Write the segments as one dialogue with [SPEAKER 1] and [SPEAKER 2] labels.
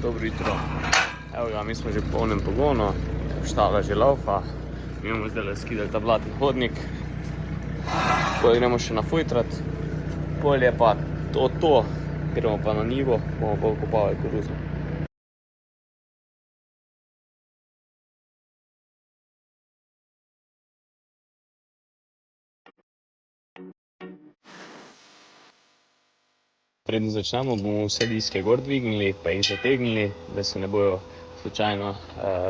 [SPEAKER 1] Dobro jutro. Evo ga, mi smo že v polnem pogonu, štala že laufa. Mi bomo zdaj skidali ta blaten hodnik. Potem gremo še nafujtrat. Polje pa to. Gremo pa na njivo, bomo pa okopavali koruzo. Preden začnemo, bomo vse diske gor dvignili, pa jih zategnili, da se ne bojo slučajno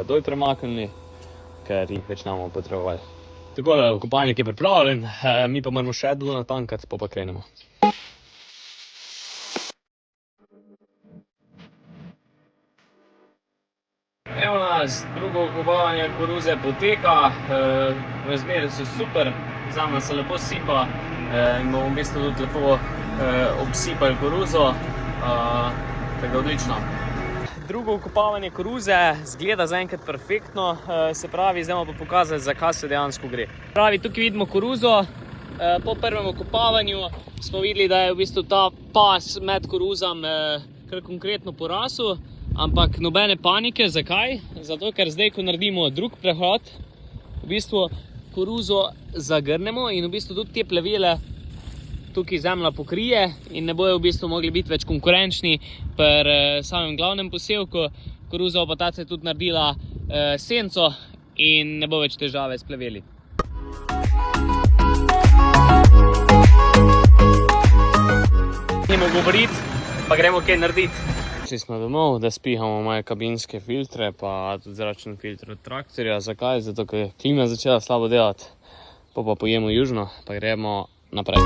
[SPEAKER 1] dol premaknili, ker jih več ne bomo potrebovali. Takole, kopalnik je pripravljen, mi pa moramo še dol natankati, pa krenemo. Evo nas, drugo okopavanje koruze poteka, razmere so super, zame se lepo sipa in bomo v bistvu tudi lepo obsipali koruzo, tako da odlično. Drugo okopavanje koruze zgleda zaenkrat perfektno, se pravi, zdaj bomo pa pokazali, za kaj se dejansko gre. Pravi, tukaj vidimo koruzo, po prvem okopavanju smo videli, da je v bistvu ta pas med koruzam kar konkretno porasel, ampak nobene panike. Zakaj? Zato, ker zdaj, ko naredimo drug prehod, v bistvu koruzo zagrnemo in v bistvu tudi te plevele tukaj zemlja pokrije in ne bojo v bistvu mogli biti več konkurenčni pri samem glavnem posevku. Koruza pa ta se tudi naredila senco in ne bo več težave s pleveli. Nimo govoriti, pa gremo kaj narediti. Prišli smo domov, da spihamo moje kabinske filtre, pa tudi zračni filtr od traktorja. Zakaj? Zato, ker je klima začela slabo delati. Pa pojemo južno, pa gremo naprej.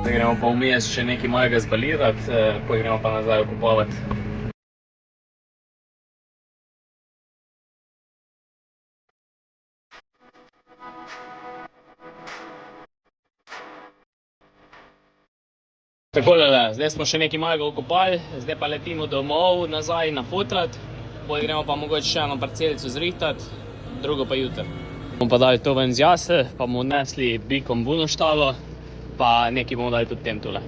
[SPEAKER 1] Zdaj gremo pa vmes še nekaj mojega zbalirati, pa gremo pa nazaj okopavati. Takole, zdaj smo še nekaj mojega okopali, zdaj pa letimo domov, nazaj nafutrat. Potem gremo pa mogoče še eno parcelico zrihtati, drugo pa jutri. Bomo pa dali to ven z jase, pa bomo odnesli bikom v štalo, pa nekaj bomo dali tudi tem tule.